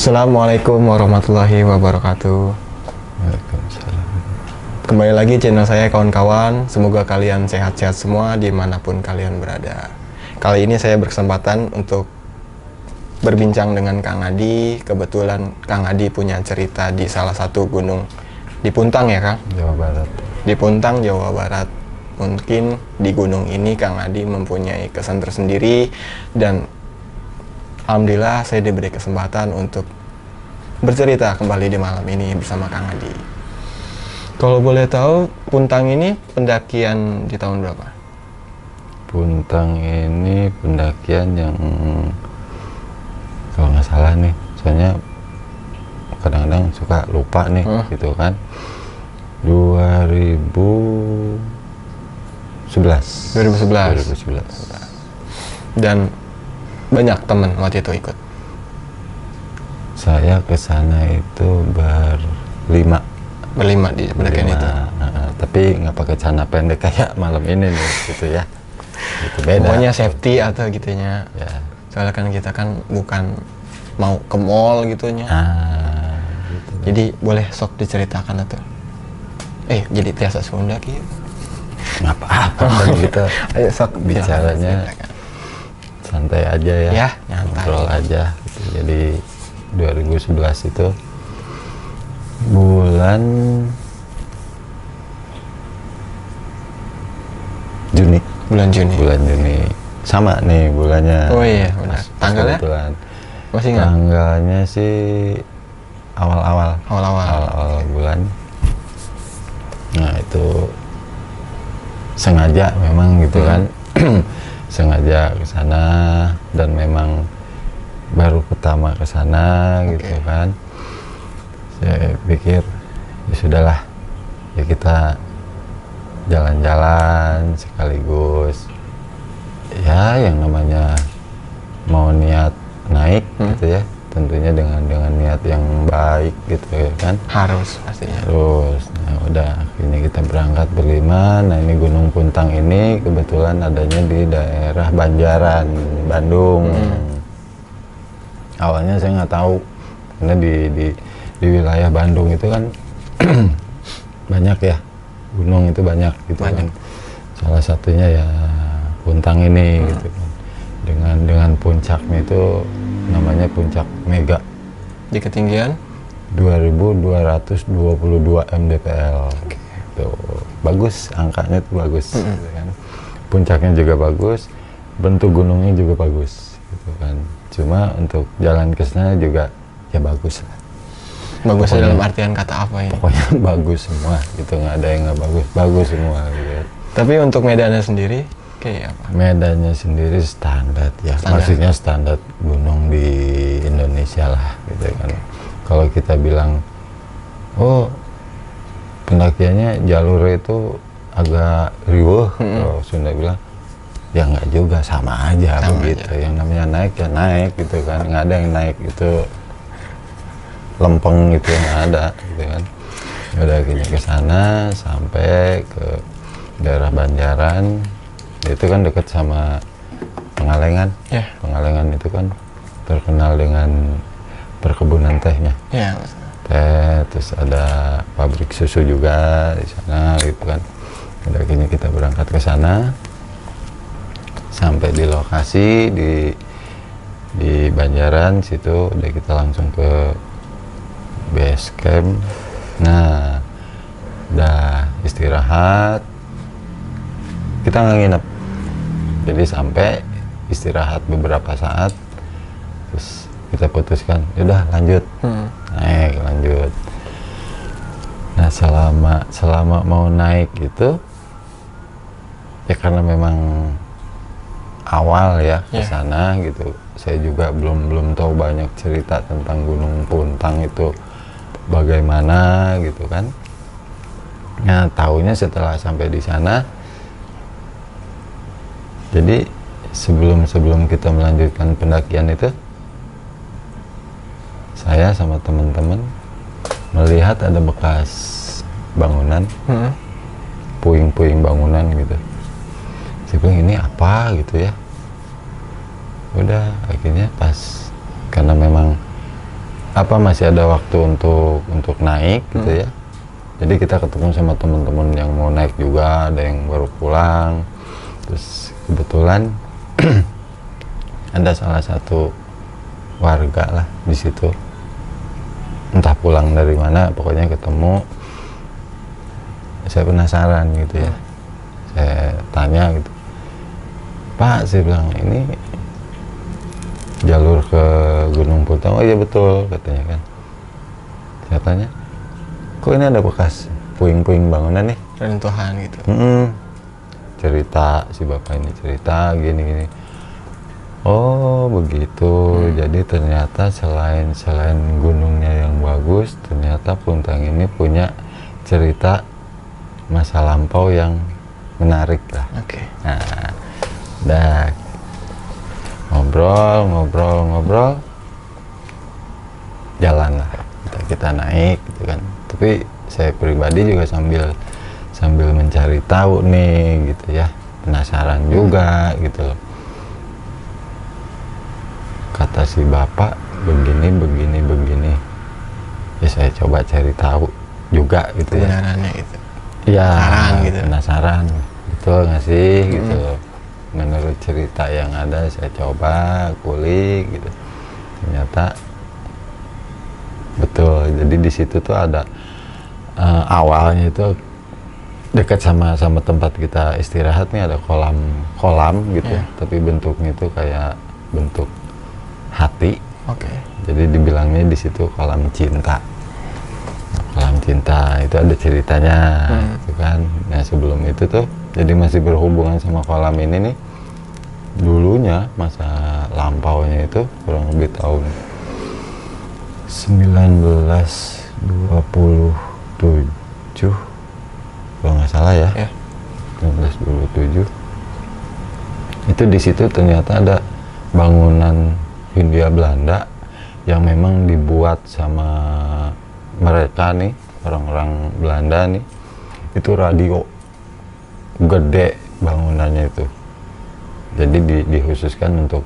Assalamualaikum warahmatullahi wabarakatuh. Waalaikumsalam. Kembali lagi channel saya kawan-kawan. Semoga kalian sehat-sehat semua dimanapun kalian berada. Kali ini saya berkesempatan untuk berbincang dengan Kang Adi. Kebetulan Kang Adi punya cerita di salah satu gunung di Puntang ya Kang? Jawa Barat. Di Puntang, Jawa Barat. Mungkin di gunung ini Kang Adi mempunyai kesan tersendiri dan alhamdulillah saya diberi kesempatan untuk bercerita kembali di malam ini bersama Kang Adi. Kalau boleh tahu, Puntang ini pendakian di tahun berapa? Puntang ini pendakian yang kalau nggak salah nih, soalnya kadang-kadang suka lupa nih, gitu kan. 2011. Dan banyak teman waktu itu ikut. Saya ke sana itu berlima di pendakian itu. Tapi nggak pakai celana pendek kayak malam ini nih, gitu ya. Itu beda. Pokoknya safety atau gitunya. Ya. Soalnya kan kita kan bukan mau ke mall gitunya. Gitu. Jadi boleh sok diceritakan atau? Jadi tiasa Sunda gitu. Apa gitu. Ayo sok Bicaranya santai aja ya. Ya, nyantai. Ngobrol aja gitu. Jadi 2011 itu bulan Juni. Bulan Juni. Sama nih bulannya. Oh iya, benar. Tanggalnya? Kebetulan. Masih nggak? Tanggalnya sih awal bulan. Nah itu sengaja memang gitu kan. Sengaja ke sana dan memang baru pertama ke sana gitu kan. Saya pikir ya sudahlah, ya kita jalan-jalan sekaligus ya yang namanya mau niat naik gitu ya, tentunya dengan niat yang baik gitu ya kan. Harus pastinya. Nah udah akhirnya kita berangkat berlima. Nah ini Gunung Puntang ini kebetulan adanya di daerah Banjaran, Bandung. Awalnya saya nggak tahu karena di wilayah Bandung itu kan banyak ya gunung, itu banyak gitu kan. Salah satunya ya Puntang ini gitu kan. Dengan puncaknya itu namanya Puncak Mega Di ketinggian 2222 mdpl. Tuh, bagus angkanya tuh bagus gitu kan. Puncaknya juga bagus, bentuk gunungnya juga bagus gitu kan. Cuma untuk jalan ke sana juga ya bagus lah. Bagus Pokoknya, dalam artian kata apa ini? pokoknya bagus semua gitu, nggak ada yang nggak bagus semua gitu. Tapi untuk medannya sendiri kayak apa? Medannya sendiri standar ya, maksudnya standar gunung di Indonesia lah gitu kan. Kalau kita bilang pendakiannya jalur itu agak riweuh, kalau Sunda bilang ya nggak juga, sama aja begitu. Yang namanya naik ya naik gitu kan, nggak ada yang naik itu lempeng gitu, nggak ada gitu kan. Udah gini ke sana sampai ke daerah Banjaran, itu kan dekat sama Pengalengan. Pengalengan itu kan terkenal dengan perkebunan tehnya. Teh, terus ada pabrik susu juga di sana gitu kan. Udah gini kita berangkat ke sana, sampai di lokasi di Banjaran situ, udah kita langsung ke base camp. Nah udah istirahat, kita nggak nginep, jadi sampai istirahat beberapa saat, terus kita putuskan udah lanjut, naik lanjut. Nah selama mau naik gitu ya, karena memang awal ya ke sana gitu, saya juga belum tahu banyak cerita tentang Gunung Puntang itu bagaimana gitu kan. Nah taunya setelah sampai di sana. Jadi sebelum kita melanjutkan pendakian itu, saya sama teman-teman melihat ada bekas bangunan, puing-puing bangunan gitu. Saya bilang ini apa gitu ya. Udah akhirnya pas karena memang masih ada waktu untuk naik gitu ya. Jadi kita ketemu sama teman-teman yang mau naik juga, ada yang baru pulang. Terus kebetulan ada salah satu warga lah di situ, entah pulang dari mana, pokoknya ketemu. Saya penasaran gitu ya, saya tanya gitu, Pak, saya bilang, ini jalur ke Gunung Puntang? Oh iya betul, katanya kan. Saya tanya, kok ini ada bekas puing-puing bangunan nih? Runtuhan gitu. Cerita, si bapak ini cerita gini-gini. Oh begitu, jadi ternyata selain gunungnya yang bagus, ternyata Puntang ini punya cerita masa lampau yang menarik lah. Oke. Nah, dah ngobrol, jalan lah. Kita naik gitu kan. Tapi saya pribadi juga sambil mencari tahu nih gitu ya, penasaran juga gitu loh. Kata si bapak begini, ya saya coba cari tahu juga gitu ya. Kebenarannya gitu. Ya, gitu. penasaran, betul nggak sih gitu loh. Menurut cerita yang ada, saya coba kulik gitu, ternyata betul. Jadi di situ tuh ada awalnya itu dekat sama tempat kita istirahat nih, ada kolam gitu, tapi bentuknya itu kayak bentuk hati. Oke. Jadi dibilangnya di situ kolam cinta. Kolam cinta itu ada ceritanya, gitu kan. Nah sebelum itu tuh, jadi masih berhubungan sama kolam ini nih. Dulunya masa lampaunya itu kurang lebih tahun 1927 kalau nggak salah ya. 1927 itu di situ ternyata ada bangunan Hindia Belanda yang memang dibuat sama mereka nih, orang-orang Belanda nih. Itu radio gede bangunannya itu, jadi dikhususkan untuk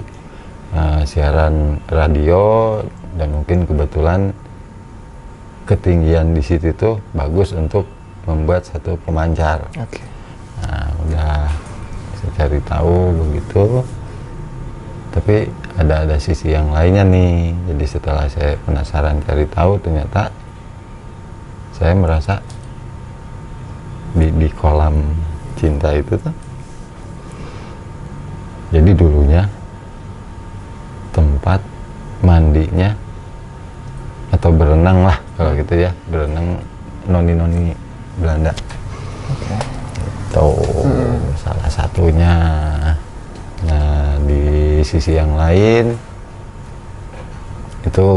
siaran radio, dan mungkin kebetulan ketinggian di situ tuh bagus untuk membuat satu pemancar. Oke. Nah udah saya cari tahu begitu, tapi ada sisi yang lainnya nih. Jadi setelah saya penasaran cari tahu, ternyata saya merasa di kolam cinta itu tuh, jadi dulunya tempat mandinya atau berenang lah kalau gitu ya, berenang noni-noni Belanda. Oke. Itu salah satunya. Nah di sisi yang lain itu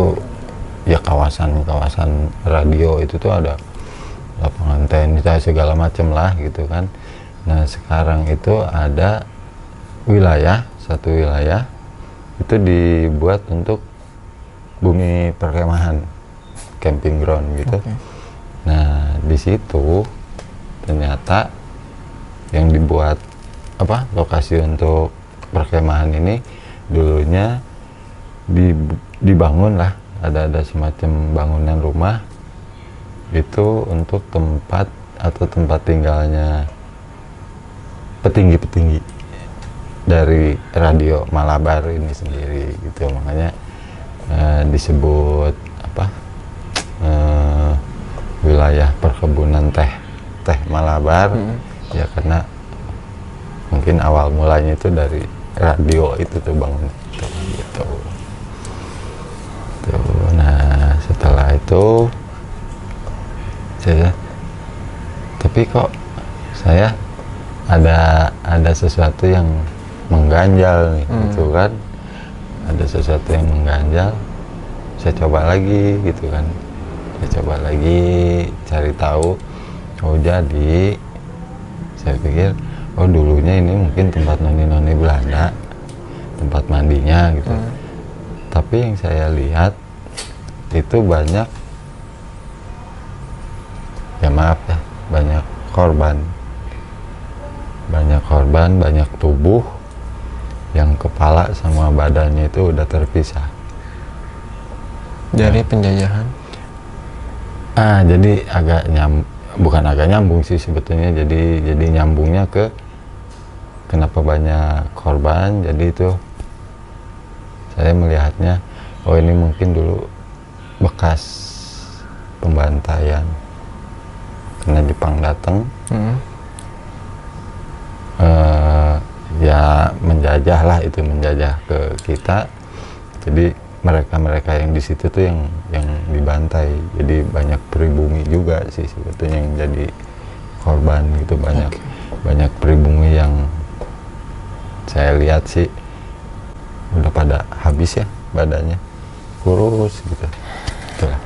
ya kawasan radio itu tuh ada lapangan tenis segala macam lah gitu kan. Nah sekarang itu ada satu wilayah itu dibuat untuk bumi perkemahan, camping ground gitu. Nah di situ ternyata yang dibuat lokasi untuk perkemahan ini dulunya dibangun lah, ada semacam bangunan rumah itu untuk tempat tinggalnya petinggi dari radio Malabar ini sendiri gitu. Makanya disebut wilayah perkebunan teh Malabar. Ya karena mungkin awal mulanya itu dari radio itu tuh bangun gitu. Nah setelah itu tapi kok saya ada sesuatu yang mengganjal nih, gitu kan. Ada sesuatu yang mengganjal. Saya coba lagi gitu kan. Saya coba lagi cari tahu. Oh jadi saya pikir, oh dulunya ini mungkin tempat noni-noni Belanda, tempat mandinya gitu. Tapi yang saya lihat itu banyak, ya maaf ya, banyak korban, banyak tubuh yang kepala sama badannya itu udah terpisah. dari penjajahan. Jadi bukan agak nyambung sih sebetulnya, jadi nyambungnya ke kenapa banyak korban. Jadi itu saya melihatnya, oh ini mungkin dulu bekas pembantaian karena Jepang datang. Ya menjajah lah, itu menjajah ke kita. Jadi mereka yang di situ tuh yang dibantai. Jadi banyak pribumi juga sih sebetulnya yang jadi korban gitu. Banyak pribumi yang saya lihat sih udah pada habis ya badannya, kurus gitu. Itulah.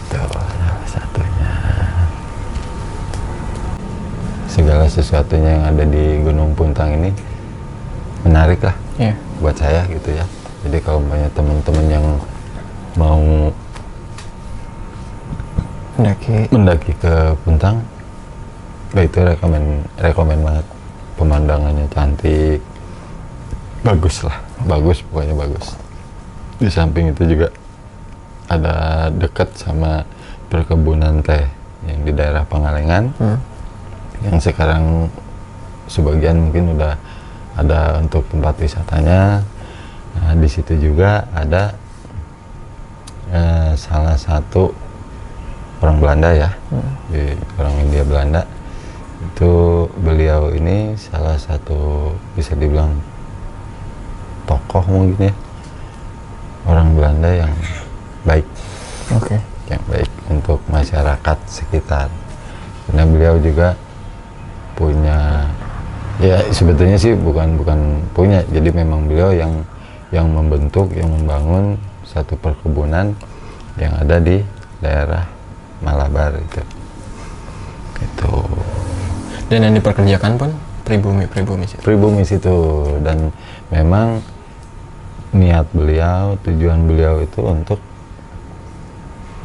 Tuh salah satunya. Segala sesuatunya yang ada di Gunung Puntang ini menarik lah buat saya gitu ya. Jadi kalau banyak teman-teman yang mau mendaki ke Puntang, itu rekomen banget. Pemandangannya cantik, bagus lah, pokoknya bagus. Di samping itu juga ada dekat sama perkebunan teh yang di daerah Pangalengan. Yang sekarang sebagian mungkin udah ada untuk tempat wisatanya. Nah, di situ juga ada salah satu orang Belanda ya, orang India Belanda. Itu beliau ini salah satu bisa dibilang tokoh mungkin ya, orang Belanda yang baik, yang baik untuk masyarakat sekitar. Karena beliau juga punya, ya sebetulnya sih bukan punya, jadi memang beliau yang membentuk, yang membangun satu perkebunan yang ada di daerah Malabar itu. Dan yang diperkerjakan pun pribumi situ. Dan memang niat beliau, tujuan beliau itu untuk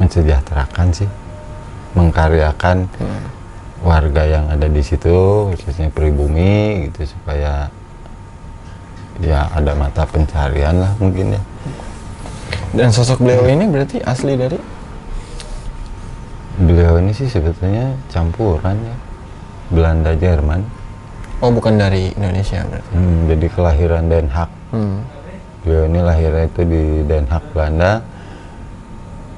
mensejahterakan sih, mengkaryakan warga yang ada di situ, khususnya pribumi gitu, supaya ya ada mata pencarian lah mungkin ya. Dan sosok beliau ini berarti asli dari? Beliau ini sih sebetulnya campuran ya, Belanda Jerman. Oh, bukan dari Indonesia berarti? Jadi kelahiran Den Haag. Beliau ini lahirnya itu di Den Haag, Belanda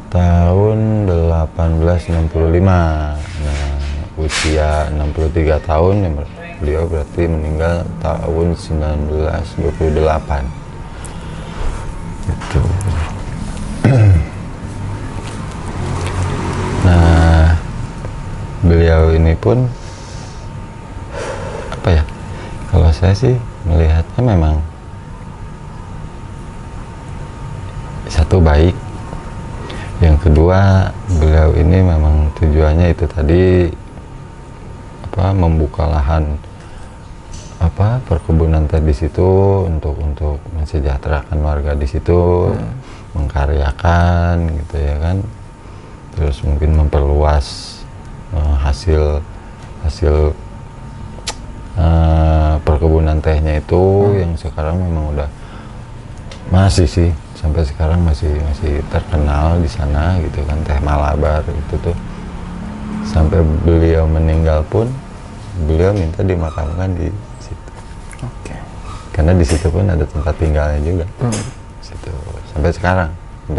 tahun 1865. Nah, usia 63 tahun ya, beliau berarti meninggal tahun 1928 gitu. Nah, beliau ini pun apa ya, kalau saya sih melihatnya memang satu baik, yang kedua beliau ini memang tujuannya itu tadi membuka lahan perkebunan teh di situ untuk mensejahterakan warga di situ, mengkaryakan gitu ya kan, terus mungkin memperluas hasil perkebunan tehnya itu yang sekarang memang udah masih sih sampai sekarang masih terkenal di sana gitu kan, teh Malabar itu tuh. Sampai beliau meninggal pun beliau minta dimakamkan di situ. Karena di situ pun ada tempat tinggalnya juga. Situ. Sampai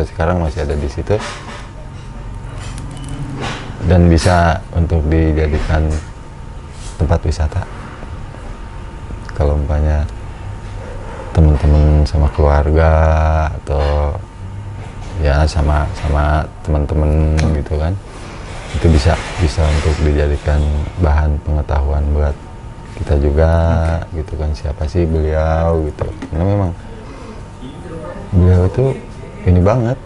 sekarang masih ada di situ. Dan bisa untuk dijadikan tempat wisata. Kalau umpamanya teman-teman sama keluarga atau ya sama teman-teman gitu kan, itu bisa untuk dijadikan bahan pengetahuan buat kita juga gitu kan, siapa sih beliau gitu. Karena memang beliau itu ini banget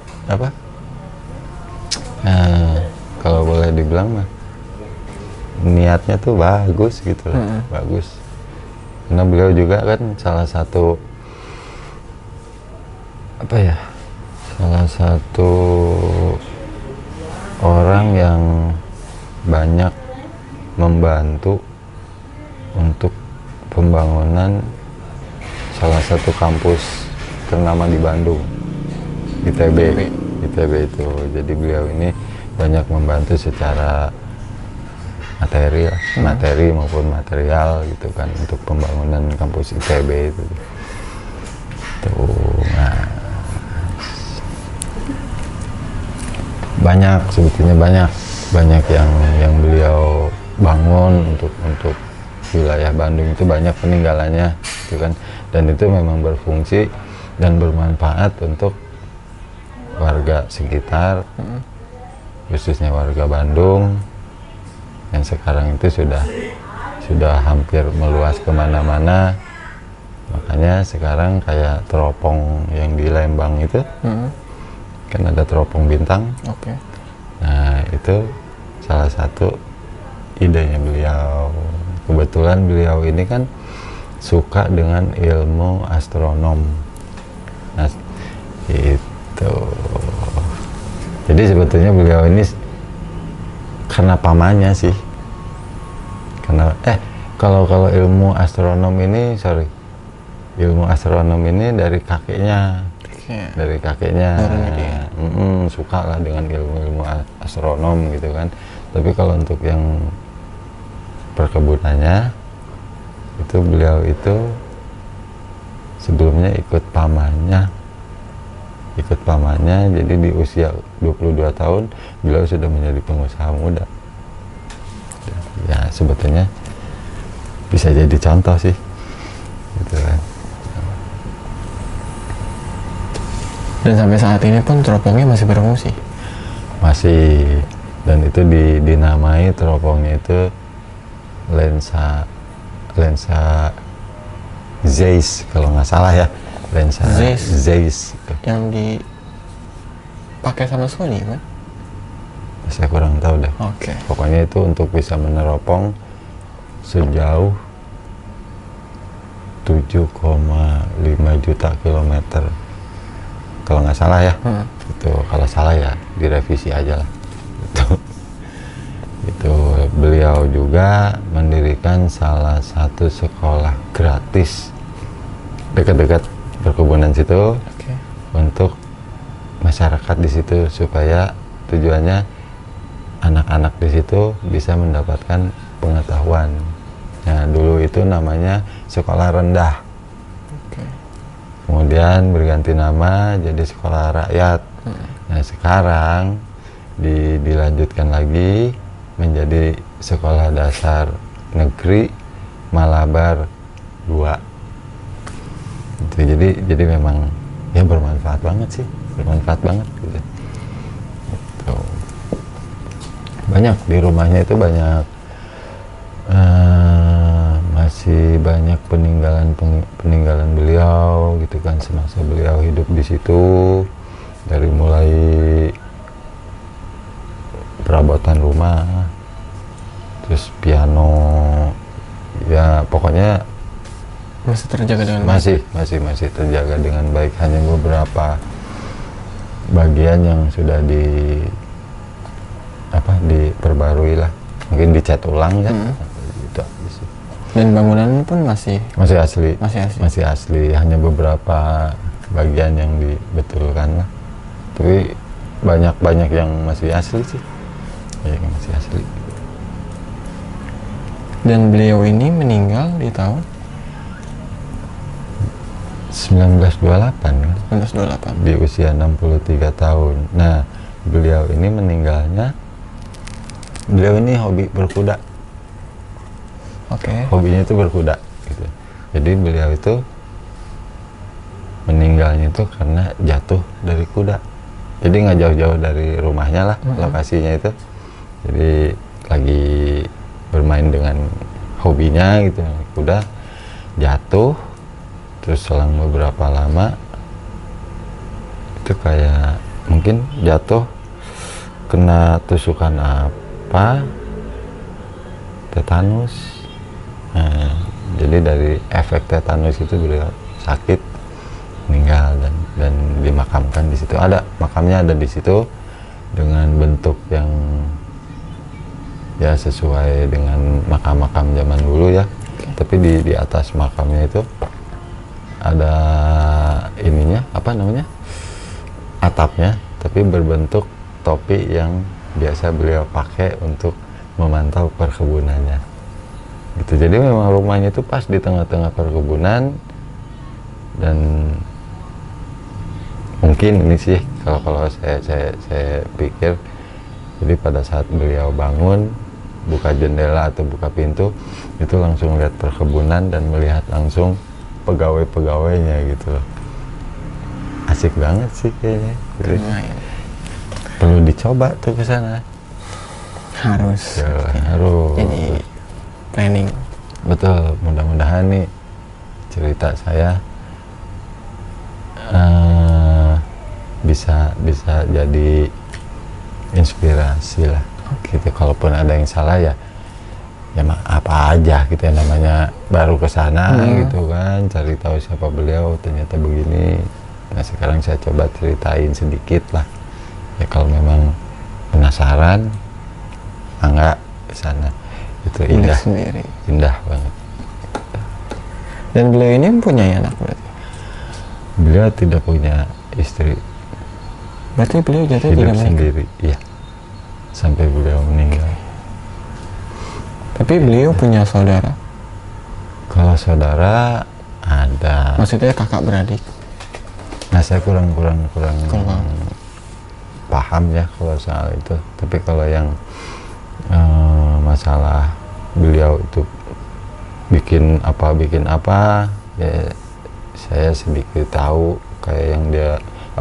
kalau boleh dibilang mah niatnya tuh bagus gitu lah, bagus. Karena beliau juga kan salah satu orang yang banyak membantu untuk pembangunan salah satu kampus ternama di Bandung, ITB itu. Jadi beliau ini banyak membantu secara materi maupun material gitu kan untuk pembangunan kampus ITB itu. Tuh, nah, banyak sebetulnya banyak yang beliau bangun untuk wilayah Bandung itu, banyak peninggalannya gitu kan, dan itu memang berfungsi dan bermanfaat untuk warga sekitar, khususnya warga Bandung yang sekarang itu sudah hampir meluas kemana-mana. Makanya sekarang kayak teropong yang di Lembang itu kan ada teropong bintang. Nah itu salah satu idenya beliau. Kebetulan beliau ini kan suka dengan ilmu astronom. Nah itu jadi sebetulnya beliau ini karena pamannya sih, karena kalau ilmu astronom ini dari kakeknya. Dari kakeknya suka lah dengan ilmu astronom gitu kan. Tapi kalau untuk yang perkebunannya itu beliau itu sebelumnya ikut pamannya, jadi di usia 22 tahun beliau sudah menjadi pengusaha muda. Ya sebetulnya bisa jadi contoh sih gitu kan. Dan sampai saat ini pun teropongnya masih berfungsi? Masih, dan itu dinamai teropongnya itu lensa Zeiss kalau nggak salah ya, lensa Zeiss yang dipakai sama Sony kan? Saya kurang tahu deh. Pokoknya itu untuk bisa meneropong sejauh 7,5 juta kilometer kalau nggak salah ya. Itu kalau salah ya direvisi aja lah. Itu beliau juga mendirikan salah satu sekolah gratis dekat-dekat perkebunan situ untuk masyarakat di situ, supaya tujuannya anak-anak di situ bisa mendapatkan pengetahuan. Nah dulu itu namanya sekolah rendah, kemudian berganti nama jadi sekolah rakyat. Nah sekarang dilanjutkan lagi menjadi sekolah dasar negeri Malabar 2. Jadi memang ya bermanfaat banget sih, gitu. Banyak di rumahnya itu banyak masih banyak peninggalan beliau gitu kan, semasa beliau hidup di situ, dari mulai perabotan rumah, terus piano, ya pokoknya masih terjaga dengan masih terjaga dengan baik. Hanya beberapa bagian yang sudah diperbarui lah, mungkin dicat ulang ya. Gitu. Dan bangunan pun masih asli, hanya beberapa bagian yang dibetulkan lah, tapi banyak yang masih asli sih. Masih asli. Dan beliau ini meninggal di tahun 1928 kan? 1928 di usia 63 tahun. Nah beliau ini meninggalnya, beliau ini hobi berkuda. Hobinya itu berkuda gitu. Jadi beliau itu meninggalnya itu karena jatuh dari kuda. Jadi nggak jauh-jauh dari rumahnya lah lokasinya itu. Jadi lagi bermain dengan hobinya gitu, kuda, jatuh, terus selang beberapa lama itu kayak mungkin jatuh kena tusukan apa, tetanus. Nah, jadi dari efek tetanus itu beliau sakit, meninggal, dan dimakamkan di situ. Ada makamnya, ada di situ dengan bentuk yang ya sesuai dengan makam-makam zaman dulu ya. Tapi di atas makamnya itu ada ininya, apa namanya, atapnya, tapi berbentuk topi yang biasa beliau pakai untuk memantau perkebunannya. Gitu. Jadi memang rumahnya itu pas di tengah-tengah perkebunan, dan mungkin ini sih kalau saya pikir, jadi pada saat beliau bangun, buka jendela atau buka pintu, itu langsung lihat perkebunan dan melihat langsung pegawai-pegawainya gitu loh. Asik banget sih kayaknya. Gitu. Perlu dicoba tuh ke sana. Harus. Ya, harus. Jadi planning. Betul. Mudah-mudahan nih cerita saya bisa jadi inspirasi lah. Gitu. Kalaupun ada yang salah ya apa aja gitu ya, namanya baru ke sana gitu kan, cari tahu siapa beliau, ternyata begini. Nah sekarang saya coba ceritain sedikit lah. Ya kalau memang penasaran, enggak ke sana. Itu indah sendiri. Indah banget. Dan beliau ini punya anak berarti? Beliau tidak punya istri. Berarti beliau jatuh hidup tidak sendiri, iya. Sampai beliau meninggal. Tapi beliau punya saudara? Kalau saudara ada. Maksudnya kakak beradik? Nah saya kurang paham ya kalau soal itu. Tapi kalau yang masalah beliau itu bikin apa ya, saya sedikit tahu. Kayak yang dia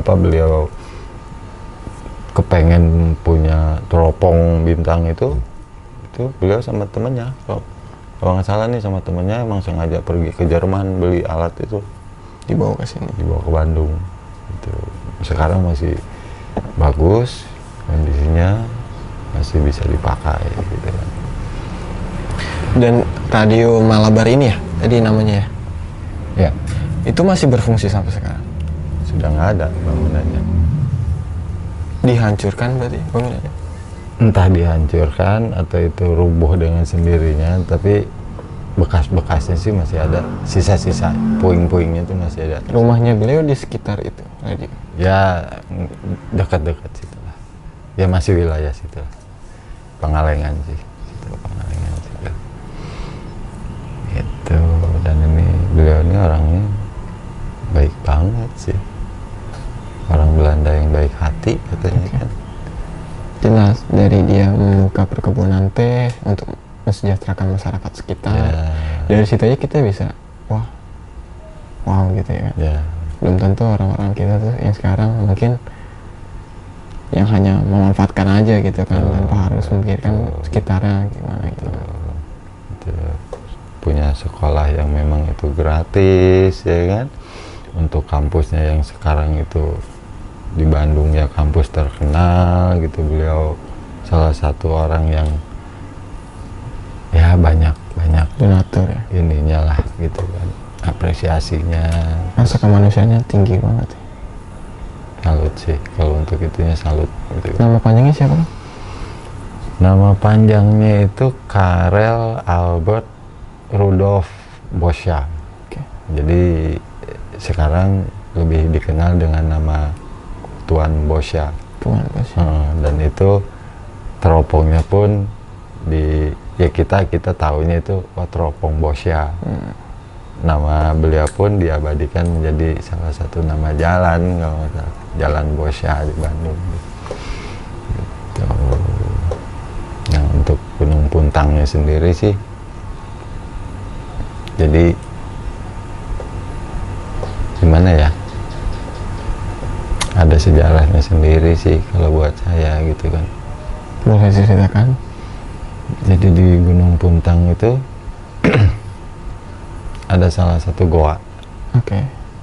beliau kepengen punya teropong bintang itu beliau sama temennya, kalau nggak salah nih, sama temennya emang sengaja pergi ke Jerman beli alat itu, dibawa ke sini, dibawa ke Bandung gitu. Sekarang masih bagus kondisinya, masih bisa dipakai gitu kan. Dan radio Malabar ini ya tadi namanya ya, itu masih berfungsi sampai sekarang? Sudah nggak ada bangunannya. Dihancurkan berarti bangunannya? Entah dihancurkan atau itu rubuh dengan sendirinya, tapi bekas-bekasnya sih masih ada, sisa-sisa puing-puingnya itu masih ada. Rumahnya beliau di sekitar itu radio? Ya dekat-dekat situ lah, ya masih wilayah situ lah. Pengalengan sih, Pengalengan situ itu. Dan ini beliau ini orangnya baik banget sih, orang Belanda yang baik hati katanya kan. Jelas dari dia membuka perkebunan teh untuk mensejahterakan masyarakat sekitar. Dari situ aja kita bisa wow gitu ya kan. Belum tentu orang-orang kita tuh yang sekarang mungkin yang hanya memanfaatkan aja gitu kan, tanpa harus memikirkan sekitarnya gimana gitu. Punya sekolah yang memang itu gratis ya kan, untuk kampusnya yang sekarang itu di Bandung ya kampus terkenal gitu. Beliau salah satu orang yang ya banyak donatur ya ininya lah gitu kan, apresiasinya, rasa kemanusiaannya tinggi banget ya. Salut sih kalau untuk itunya, salut gitu. Nama panjangnya siapa? Nama panjangnya itu Karel Albert Rudolf Boscha. Jadi sekarang lebih dikenal dengan nama Tuan Boscha. Dan itu teropongnya pun kita tahunya itu teropong Boscha. Nama beliau pun diabadikan menjadi salah satu nama jalan, kalau nggak salah, Jalan Boscha di Bandung. Gitu. Yang untuk Gunung Puntangnya sendiri sih, jadi gimana ya, ada sejarahnya sendiri sih kalau buat saya gitu kan. Boleh diceritakan? Jadi di Gunung Puntang itu ada salah satu goa.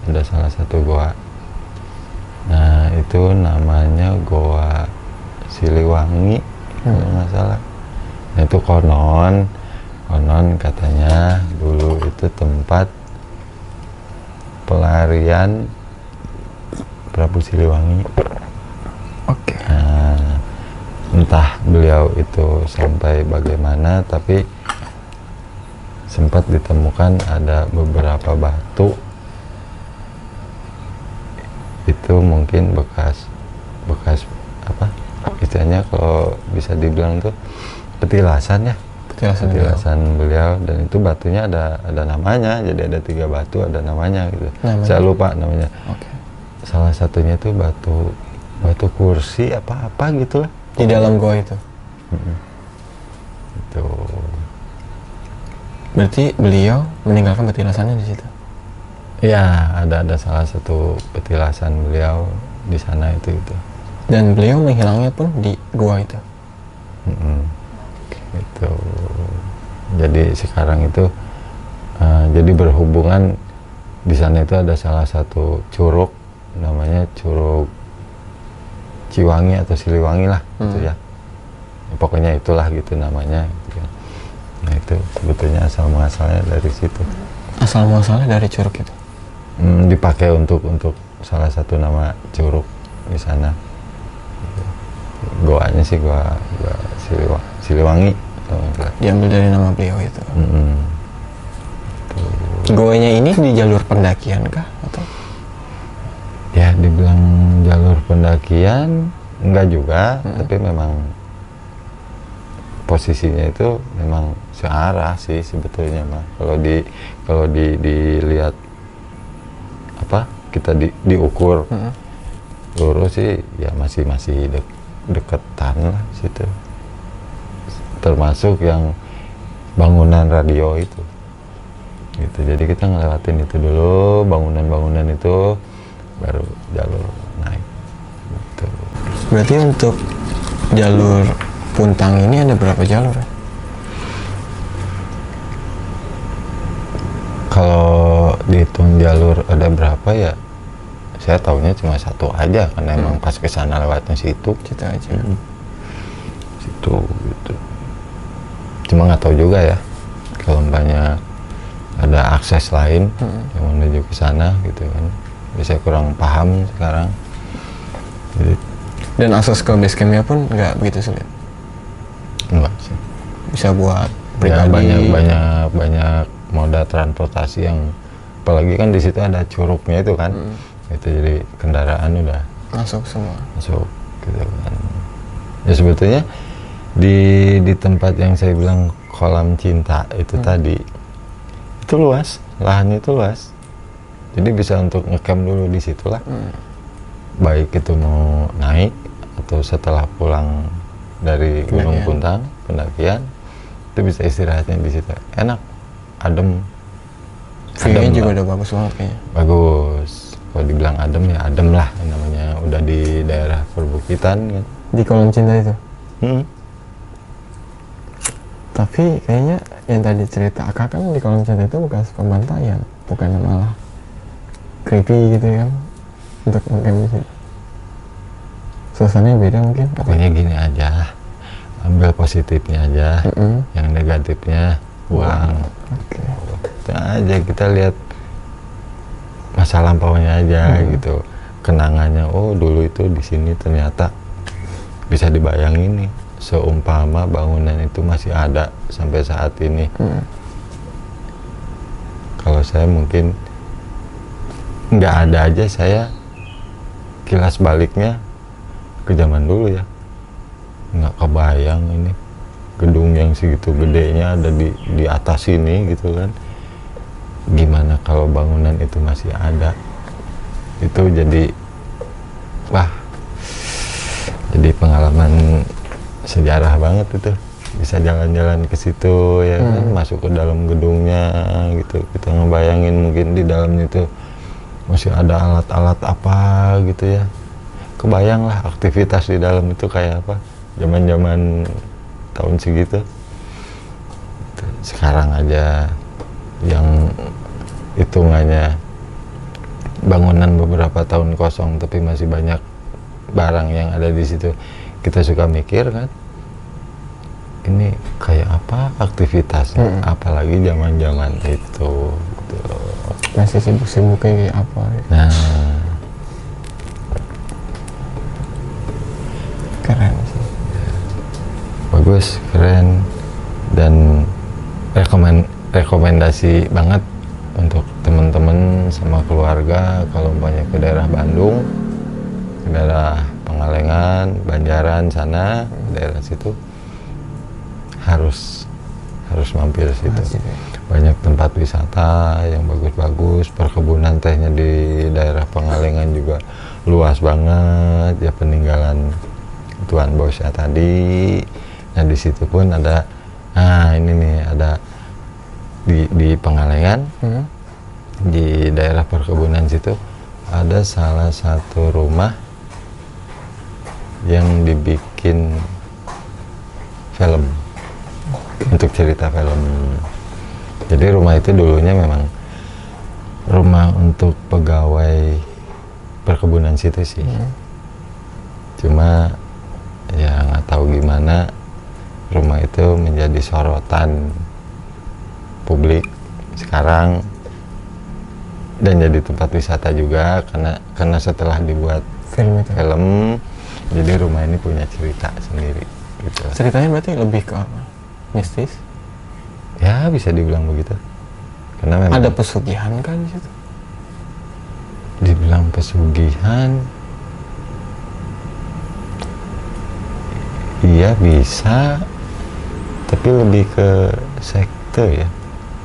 Ada salah satu goa. Nah itu namanya Goa Siliwangi kalau nggak salah. Nah itu konon katanya dulu itu tempat pelarian Prabu Siliwangi. Nah, entah beliau itu sampai bagaimana, tapi sempat ditemukan ada beberapa batu itu mungkin bekas bekas apa istilahnya kalau bisa dibilang tuh petilasan ya, petilasan beliau. Dan itu batunya ada namanya, jadi ada 3 batu ada namanya gitu. Saya lupa namanya. Salah satunya itu batu kursi apa gitu lah di dalam goa itu. Itu berarti beliau meninggalkan petilasannya di situ. ya, ada salah satu petilasan beliau di sana itu. Dan beliau menghilangnya pun di gua itu. Itu jadi sekarang itu jadi berhubungan di sana itu ada salah satu curug namanya Curug Ciwangi atau Siliwangi lah gitu ya. Pokoknya itulah gitu namanya gitu ya. Nah itu sebetulnya asal muasalnya dari situ. Asal muasalnya dari curug itu. Dipakai untuk salah satu nama curug di sana. Goanya sih goa Siliwangi. Diambil dari nama beliau itu. Goanya ini di jalur pendakian kah atau? Ya dibilang jalur pendakian enggak juga, tapi memang posisinya itu memang searah sih sebetulnya mah. Kalau dilihat apa kita diukur lurus sih ya masih deketan lah situ. Termasuk yang bangunan radio itu. Gitu. Jadi kita ngelewatin itu dulu, bangunan-bangunan itu baru jalur naik. Gitu. Berarti untuk jalur Puntang ini ada berapa jalur ya? Kalau dihitung jalur ada berapa ya? Saya tahunya cuma satu aja karena emang pas ke sana lewatnya situ. Situ aja. Situ gitu. Cuma nggak tahu juga ya kalau banyak ada akses lain yang menuju ke sana gitu kan. Bisa kurang paham sekarang. Jadi, dan akses ke base campnya pun nggak begitu sulit. Enggak sih. Bisa buat pribadi. Ya, banyak moda transportasi yang apalagi kan di situ ada curugnya itu kan. Itu jadi kendaraan udah masuk semua. Masuk gitu kan. Ya sebetulnya di tempat yang saya bilang kolam cinta itu tadi itu luas, lahannya itu luas. Jadi bisa untuk ngecamp dulu di situlah. Baik itu mau naik atau setelah pulang dari Gunung Puntang pendakian itu bisa istirahatnya di situ. Enak, adem. View-nya juga udah bagus banget kayaknya. Bagus. Kalau dibilang adem ya adem lah namanya, udah di daerah perbukitan kan. Di kolam cinta itu. Tapi kayaknya yang tadi cerita Akak kan di kolam cinta itu bekas pembantaian, bukan malah creepy gitu kan untuk ngecamp di situ. Suasananya beda mungkin. Pokoknya gini aja, ambil positifnya aja, yang negatifnya buang. Itu aja, kita lihat masa lampaunya aja gitu, kenangannya. Oh dulu itu di sini ternyata bisa dibayangin nih, seumpama bangunan itu masih ada sampai saat ini. Kalau saya mungkin nggak ada aja, saya kilas baliknya ke zaman dulu ya, nggak kebayang ini gedung yang segitu gedenya ada di atas ini gitu kan. Gimana kalau bangunan itu masih ada? Itu jadi wah, jadi pengalaman sejarah banget itu. Bisa jalan-jalan ke situ ya kan, masuk ke dalam gedungnya gitu. Kita ngebayangin mungkin di dalamnya itu masih ada alat-alat apa gitu ya. Kebayang lah aktivitas di dalam itu kayak apa zaman-zaman tahun segitu. Sekarang aja yang hitungannya bangunan beberapa tahun kosong tapi masih banyak barang yang ada di situ, kita suka mikir kan, ini kayak apa aktivitasnya, apalagi zaman-zaman itu gitu. Masih sibuk-sibuk kayak apa ya. Nah, keren sih. Bagus, keren, dan rekomendasi banget untuk teman-teman sama keluarga kalau banyak ke daerah Bandung, ke daerah Pangandaran Pengalengan, Banjaran sana, daerah situ harus mampir situ. Banyak tempat wisata yang bagus-bagus, perkebunan tehnya di daerah Pengalengan juga luas banget ya, peninggalan Tuan Bosya tadi. Nah di situ pun ada, ini nih ada di Pengalengan, di daerah perkebunan situ ada salah satu rumah yang dibikin film, untuk cerita film. Jadi rumah itu dulunya memang rumah untuk pegawai perkebunan situ sih. Cuma ya nggak tahu gimana rumah itu menjadi sorotan publik sekarang dan jadi tempat wisata juga karena setelah dibuat film, jadi rumah ini punya cerita sendiri gitu. Ceritanya berarti lebih ke apa? Mistis? Ya bisa dibilang begitu. Karena memang ada pesugihan kan di situ? Dibilang pesugihan, iya bisa, tapi lebih ke sekte ya,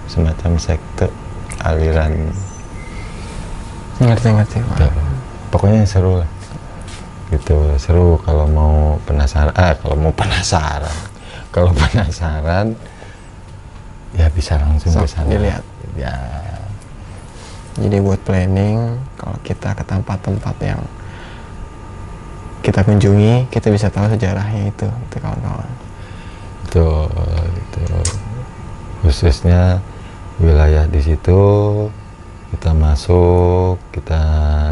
semacam sekte, aliran. Ngerti Pak. Pokoknya seru lah, gitu. Seru kalau mau penasaran. Kalau penasaran ya bisa langsung ke sana dilihat ya. Jadi buat planning, kalau kita ke tempat-tempat yang kita kunjungi, kita bisa tahu sejarahnya itu kawan-kawan. Itu khususnya wilayah di situ, kita masuk, kita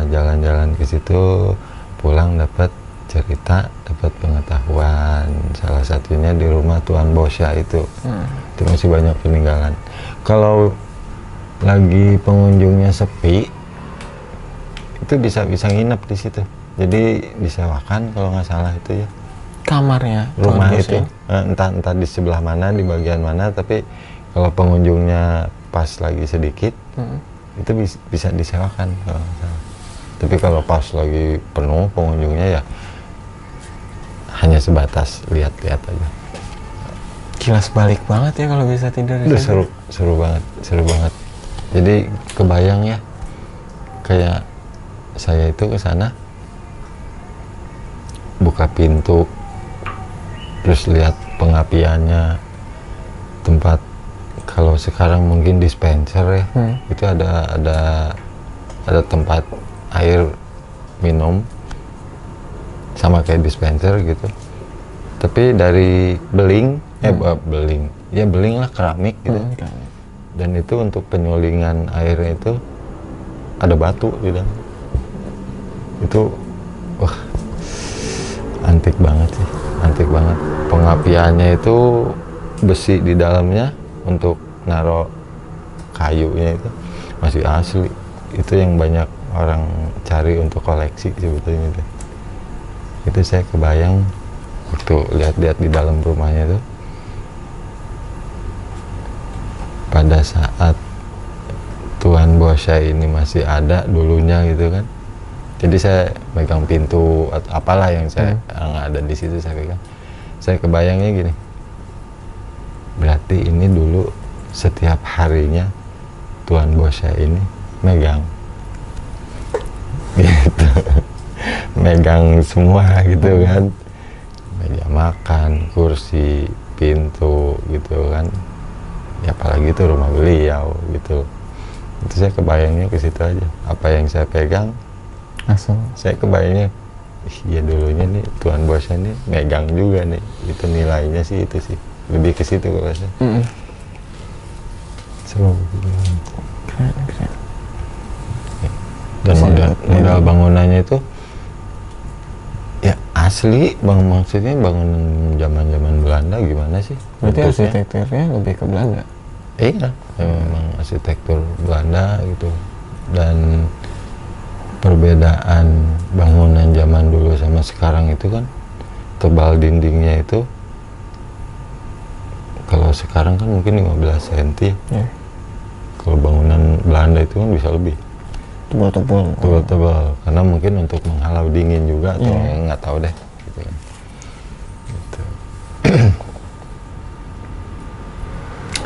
jalan-jalan ke situ, pulang dapat cerita, dapat pengetahuan. Salah satunya di rumah Tuan Bosya itu masih banyak peninggalan. Kalau lagi pengunjungnya sepi, itu bisa nginep di situ. Jadi disewakan kalau nggak salah itu ya. Kamarnya Rumah itu entah di sebelah mana, di bagian mana, tapi kalau pengunjungnya pas lagi sedikit, itu bisa disewakan kalau nggak salah. Tapi kalau pas lagi penuh pengunjungnya ya hanya sebatas lihat-lihat aja. Kilas balik banget ya kalau bisa tidur di situ. Seru banget. Jadi kebayang ya, kayak saya itu ke sana buka pintu, terus lihat pengapiannya, tempat kalau sekarang mungkin dispenser ya, itu ada tempat air minum sama kayak dispenser gitu, tapi dari beling lah, keramik gitu. Dan itu untuk penyulingan airnya itu ada batu di dalam. Itu wah, antik banget. Pengapiannya itu besi di dalamnya untuk naruh kayunya itu masih asli. Itu yang banyak orang cari untuk koleksi sebetulnya itu. Itu saya kebayang waktu lihat-lihat di dalam rumahnya itu, pada saat Tuan Bosya ini masih ada dulunya gitu kan. Jadi saya megang pintu atau apalah yang saya ada di situ, saya pegang. Saya kebayangnya gini, berarti ini dulu setiap harinya Tuan Bosya ini megang gitu. Megang semua gitu kan, meja makan, kursi, pintu gitu kan ya, apalagi itu rumah beliau gitu. Itu saya kebayangnya ke situ aja, apa yang saya pegang langsung saya kebayangnya, ya dulunya nih Tuan Bosya nih megang juga nih, itu nilainya sih, itu sih lebih ke situ kalau saya. Seru gitu. Keren. Dan modal bangunannya itu ya asli, maksudnya bangunan zaman Belanda gimana sih? Berarti arsitekturnya lebih ke Belanda? Iya, memang arsitektur Belanda gitu. Dan perbedaan bangunan zaman dulu sama sekarang itu kan, tebal dindingnya itu kalau sekarang kan mungkin 15 cm. Kalau bangunan Belanda itu kan bisa lebih. tebal-tebal karena mungkin untuk menghalau dingin juga atau nggak tahu deh gitu kan. Gitu.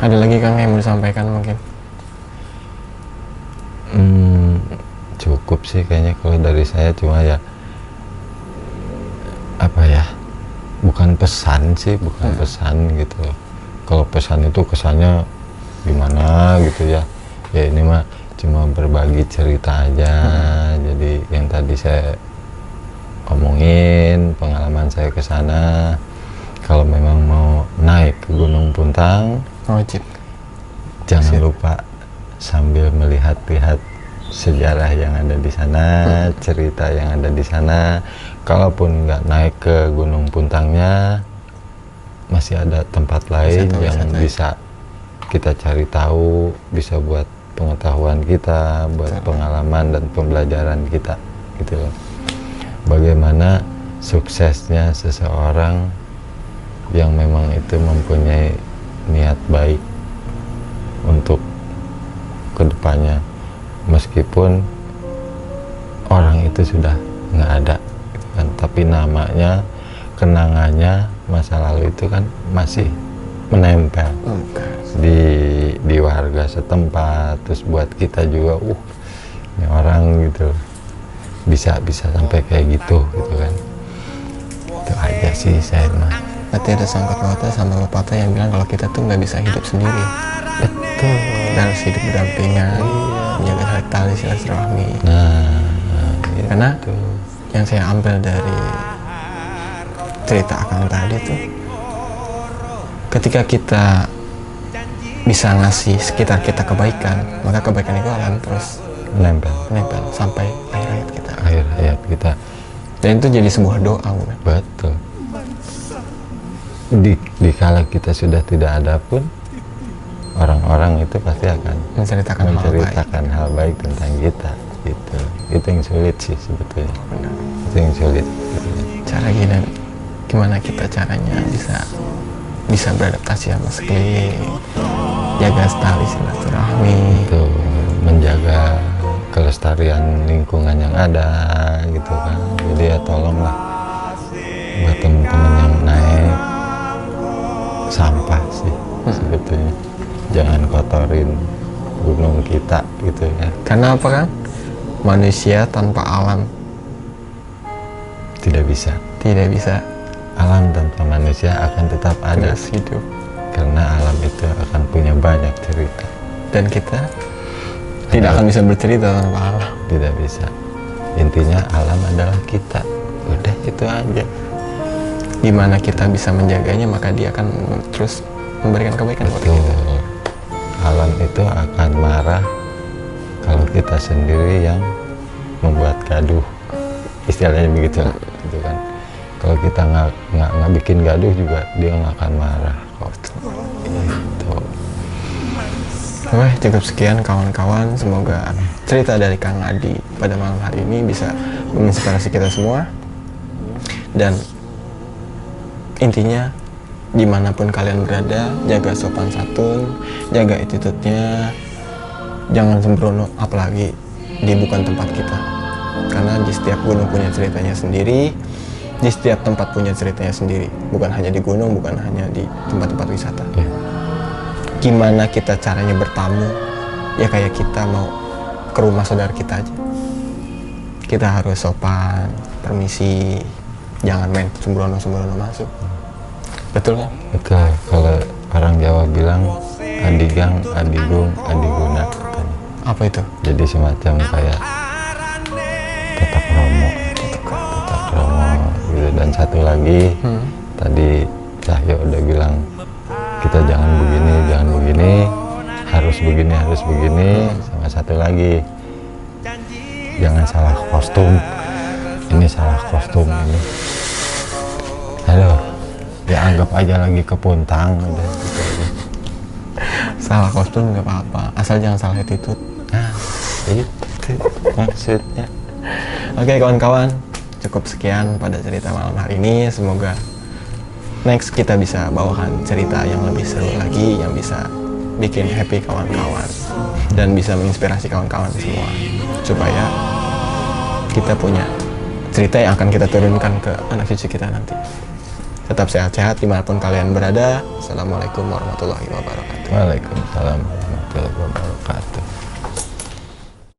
Ada lagi Kang yang mau disampaikan mungkin? Cukup sih kayaknya kalau dari saya, cuma ya apa ya, bukan pesan sih, bukan pesan gitu. Kalau pesan itu kesannya gimana gitu ya, ya ini mah cuma berbagi cerita aja. Jadi yang tadi saya omongin pengalaman saya ke sana, kalau memang mau naik ke Gunung Puntang wajib, jangan lupa sambil melihat-lihat sejarah yang ada di sana, cerita yang ada di sana. Kalaupun nggak naik ke Gunung Puntangnya, masih ada tempat lain yang bisa kita cari tahu, bisa buat pengetahuan kita, buat pengalaman dan pembelajaran kita, gitu loh. Bagaimana suksesnya seseorang yang memang itu mempunyai niat baik untuk kedepannya, meskipun orang itu sudah nggak ada gitu kan, tapi namanya, kenangannya masa lalu itu kan masih menempel di warga setempat. Terus buat kita juga, ini orang gitu bisa sampai kayak gitu kan. Itu aja sih saya mah. Berarti ada sangkut pautnya sama pepatah yang bilang kalau kita tuh nggak bisa hidup sendiri. Betul. Kita harus hidup berdampingan, menjaga tali silaturahmi. Karena yang saya ambil dari cerita Akang tadi tuh, ketika kita bisa ngasih sekitar kita kebaikan, maka kebaikan itu akan terus menempel sampai akhir hayat kita. Dan itu jadi sebuah doa, bukan? Betul. Di kala kita sudah tidak ada pun, orang-orang itu pasti akan menceritakan hal baik tentang kita. Gitu. Itu yang sulit sih sebetulnya. Benar. Itu yang sulit. Cara gimana kita caranya bisa beradaptasi sama sekeliling, jaga tali silaturahmi, itu menjaga kelestarian lingkungan yang ada gitu kan. Jadi ya tolonglah buat teman-teman yang naik sampah sih sebetulnya, jangan kotorin gunung kita gitu ya. Karena apa kan, manusia tanpa alam tidak bisa. Alam tanpa manusia akan tetap ada hidup, karena alam itu akan punya banyak cerita dan kita tidak akan bisa bercerita tanpa alam. Tidak bisa. Intinya alam adalah kita, udah itu aja. Gimana kita bisa menjaganya, maka dia akan terus memberikan kebaikan buat kita. Alam itu akan marah kalau kita sendiri yang membuat gaduh, istilahnya begitu lah, gitu kan. Kalau kita nggak bikin gaduh juga, dia nggak akan marah kok. Gitu. Oke, cukup sekian kawan-kawan. Semoga cerita dari Kang Adi pada malam hari ini bisa menginspirasi kita semua. Dan intinya, dimanapun kalian berada, jaga sopan santun, jaga attitude-nya, jangan sembrono, apalagi di bukan tempat kita. Karena di setiap gunung punya ceritanya sendiri, di setiap tempat punya ceritanya sendiri. Bukan hanya di gunung, bukan hanya di tempat-tempat wisata. Gimana kita caranya bertamu, ya kayak kita mau ke rumah saudara kita aja. Kita harus sopan, permisi, jangan main sembrono-sembrono masuk. Betul kan? Betul. Kalau orang Jawa bilang adigang, adigung, adiguna katanya. Apa itu? Jadi semacam kayak tetap romo gitu. Dan satu lagi, tadi Cahyo udah bilang kita jangan begini, harus begini. Sama satu lagi, jangan salah kostum. Ini salah kostum ini. Aduh, ya anggap aja lagi ke Puntang udah gitu aja. Salah kostum nggak apa-apa, asal jangan salah attitude. Nah, itu maksudnya. Oke kawan-kawan, cukup sekian pada cerita malam hari ini. Semoga next kita bisa bawakan cerita yang lebih seru lagi, yang bisa bikin happy kawan-kawan dan bisa menginspirasi kawan-kawan semua. supaya kita punya cerita yang akan kita turunkan ke anak cucu kita nanti. Tetap sehat-sehat dimanapun kalian berada. Assalamualaikum warahmatullahi wabarakatuh. Waalaikumsalam.